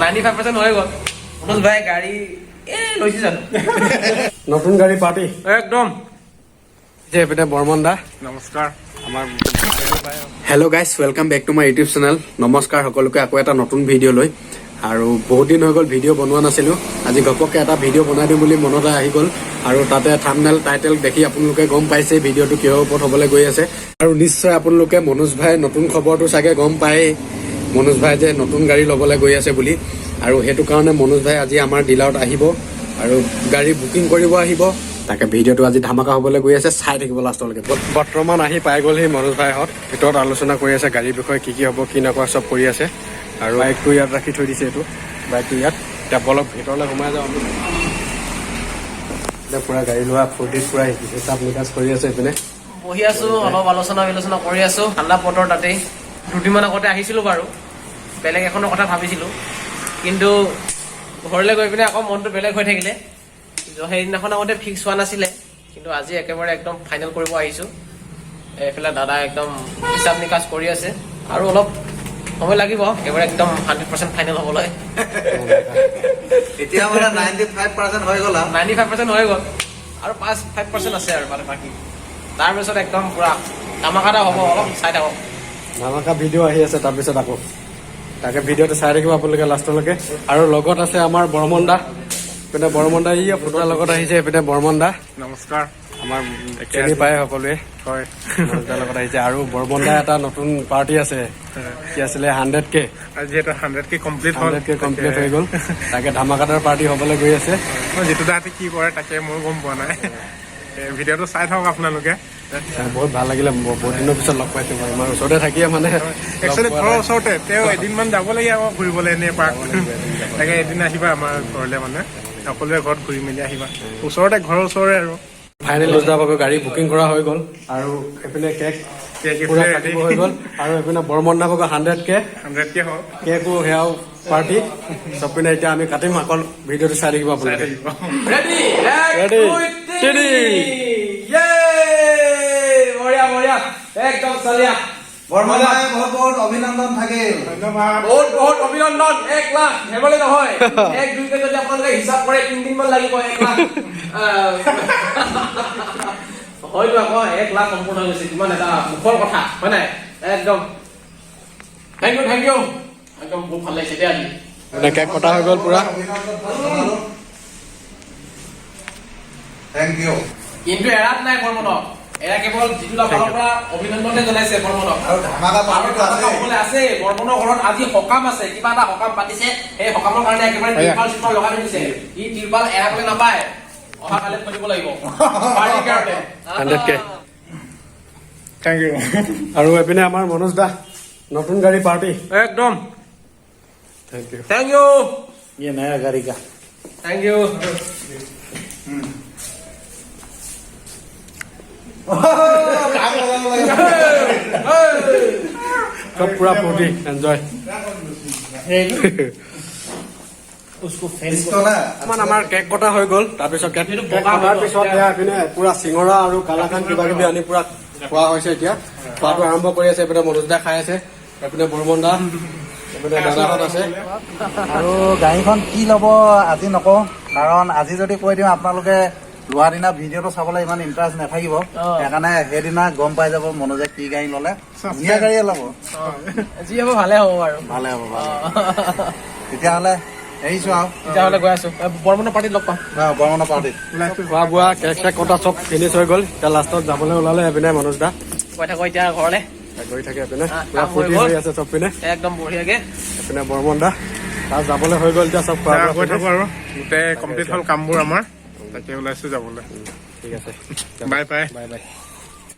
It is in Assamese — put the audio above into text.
95% হৈ গ'ল মনোজ ভাই গাড়ী লৈছে জানো নতুন গাড়ী পাৰ্টি একদম যে এপিনে বৰ্মন দা নমস্কাৰ আমাৰ hello' guys welcome back to my YouTube channel নমস্কাৰ সকলোকে আকৌ এটা নতুন ভিডিঅ' লৈ আৰু বহুত দিন হৈ গ'ল ভিডিঅ' বনোৱা নাছিলোঁ আজি ঘপককৈ এটা ভিডিঅ' বনাই দিম বুলি মনতে আহি গ'ল আৰু তাতে থাম্বনেল টাইটেল দেখি আপোনালোকে গম পাইছে ভিডিঅ'টো কিহৰ ওপৰত হ'বলৈ গৈ আছে আৰু নিশ্চয় আপোনালোকে মনোজ ভাই নতুন খবৰটো চাগে গম পায়েই মনোজ ভাই যে নতুন গাড়ী ল'বলৈ গৈ আছে বুলি আৰু সেইটো কাৰণে মনোজ ভাই আজি আমাৰ ডিলাৰত আহিব আৰু গাড়ী বুকিং কৰিব আহিব তাকে ভিডিঅ'টো আজি ধামাকা হ'বলৈ গৈ আছে চাই থাকিব লাষ্টলৈকে বৰ্তমান আহি পাই গ'লহি মনোজ ভাইহঁত ভিতৰত আলোচনা কৰি আছে গাড়ীৰ বিষয়ে কি হ'ব কি নকৰা চব কৰি আছে আৰু বাইকটো ইয়াত ৰাখি থৈ দিছে এইটো বাইকটো ইয়াত এতিয়া অলপ ভিতৰলৈ সোমাই যাওঁ আমি এতিয়া পূৰা গাড়ী লোৱা ফূৰ্তিত পূৰা হিচাপ নিকাচ কৰি আছে এইপিনে বহি আছো অলপ আলোচনা কৰি আছো ঠাণ্ডা বতৰ তাতেই দুদিনমান আগতে আহিছিলো বাৰু বেলেগ এখনৰ কথা ভাবিছিলো কিন্তু ঘৰলৈ গৈ পিনে আকৌ মনটো বেলেগ হৈ থাকিলে সেইদিনাখন আগতে ফিক্স হোৱা নাছিলে কিন্তু আজি একেবাৰে একদম ফাইনেল কৰিব আহিছো এইফালে দাদা একদম হিচাপ নিকাচ কৰি আছে আৰু অলপ সময় লাগিব একেবাৰে একদম 100% ফাইনেল হ'বলৈ এতিয়া মানে 95% হৈ গ'ল 95% হৈ গ'ল আৰু 5% আছে আৰু মানে বাকী তাৰপিছত একদম পুৰা ধামাকাটা হ'ব অলপ চাই থাকক ধামাকা ভিডিঅ' আহি আছে তাৰপিছত আকৌ তাকে ভিডিঅ'টো চাই থাকিব আপোনালোকে লাষ্টলৈকে আৰু লগত আছে আমাৰ বৰ্মন দা এইপিনে বৰ্মন দা ফটোৰ লগত আহিছে এইপিনে বৰ্মন দা নমস্কাৰ আমাৰ চিনি পায় সকলোৱে হয় মনোজদাৰ লগত আহিছে আৰু বৰ্মন দা এটা নতুন পাৰ্টি আছে কি আছিলে 100K আজি এটা 100K কমপ্লিট 100K কমপ্লিট হৈ গ'ল তাকে ধামাকাদাৰ পাৰ্টি হ'বলৈ গৈ আছে যিটো দাঁতি কি কৰে তাকে মই গম পোৱা নাই ভিডিঅ'টো চাই থাকক আপোনালোকে বহুত ভাল লাগিলে বহুত দিনৰ পিছত লগ পাইছো মই ইমান ওচৰতে থাকিয়ে মানে একচুৱেলি ঘৰৰ ওচৰতে তেওঁ এদিনমান যাব লাগে আকৌ ঘূৰিবলৈ এনেই পাৰ্ক তাকে এদিন আহিবা আমাৰ ঘৰলৈ মানে সকলোৱে ঘৰত ঘূৰি মেলি আহিবা ওচৰতে ঘৰৰ ওচৰৰে আৰু ফাইনেল যোৱাৰ বাবে গাড়ী বুকিং কৰা হৈ গ'ল আৰু এইপিনে কেক পুৰা কাটিব হৈ গ'ল আৰু এইপিনে বৰ্মন দা ভাগৰ 100K হওক কেকো সেয়াও পাৰ্টি চব পিনে এতিয়া আমি কাটিম অকল ভিডিঅ'টো চাই থাকিব আপোনালোকে ৰেডি বঢ়িয়া একদম চালিয়া বৰ্মন ভাই বহুত বহুত অভিনন্দন থাকিল ধন্যবাদ বহুত অভিনন্দন 1 লাখ হেবলে নহয় 1-2কে যদি আপোনালোকে হিচাপ কৰে 3 দিন মান লাগিব 1 লাখ হয়তো আকৌ 1 লাখ সম্পূৰ্ণ হৈ গৈছে কিমান এটা মুখৰ কথা হয় নাই একদম থেংক ইউ একদম বহুত ভাল লাগিছে দেই আজি কেক কটা হৈ গ'ল পুৰা থেংক ইউ কিন্তু এৰাত নাই বৰ্মনক এৰা কেৱল যিটো ফালৰ পৰা অভিনন্দনে জনাইছে বৰ্মনক আৰু ধামাকা পাৰ্টিটো আছে বৰ্মনৰ ঘৰত আজি সকাম আছে কিবা এটা সকাম পাতিছে সেই সকামৰ কাৰণে একেবাৰে তিৰপাল চিৰপাল লগাই দিছে ই তিৰপাল এৰাবলৈ নাপায় অহাকালি খুলিব লাগিব পাৰ্টিৰ কাৰণে 100K থেংক ইউ আৰু এইপিনে আমাৰ মনোজ দা নতুন গাড়ী পাৰ্টি একদম থেংক ইউ थैंक यू ये नया गाड़ी का थैंक यू চব পুৰা ফূৰ্তি এনজয় इसको ना আমাৰ কেক কটা হৈ গ'ল তাৰপিছত কেক কটাৰ পিছত এইপিনে পুৰা চিঙৰা আৰু কালাকান কিবা কিবি আনি পুৰা খোৱা হৈছে এতিয়া খোৱাটো আৰম্ভ কৰি আছে এইপিনে মনোজ দা খাই আছে এইপিনে বৰ্মন দা এইপিনে দাদাহঁত আছে আৰু গাড়ীখন কি ল'ব আজি নকওঁ কাৰণ আজি যদি কৈ দিওঁ আপোনালোকে লোৱা দিনা ভিডিঅ'টো চাবলৈ ইমান ইণ্টাৰেষ্ট নাথাকিব সেইকাৰণে সেইদিনা গম পাই যাব মনোজে কি গাড়ী ল'লে ধুনীয়া গাড়ীয়ে ল'ব যি হ'ব ভালে হ'ব বাৰু ভালে হ'ব তেতিয়াহ'লে এৰিছো আৰু তেতিয়াহ'লে গৈ আছো বৰ্মনৰ পাৰ্টিত লগ পাম বৰ্মনৰ পাৰ্টিত খোৱা বোৱা কেক চেক কটা চব ফিনিছ হৈ গ'ল এতিয়া লাষ্টত যাবলৈ ওলালে এইপিনে মনোজ দা গৈ থাকো এতিয়া ঘৰলে গৈ থাকে এইপিনে পুৰা ফূৰ্তি হৈ আছে চব পিনে একদম বঢ়িয়াকে এইপিনে বৰ্মন দা তাত যাবলৈ হৈ গ'ল এতিয়া চব খোৱা বোৱা গৈ থাকো আৰু গোটেই কমপ্লিট হ'ল কামবোৰ আমাৰ তাকে ওলাইছো যাবলৈ ঠিক আছে বাই বাই বাই বাই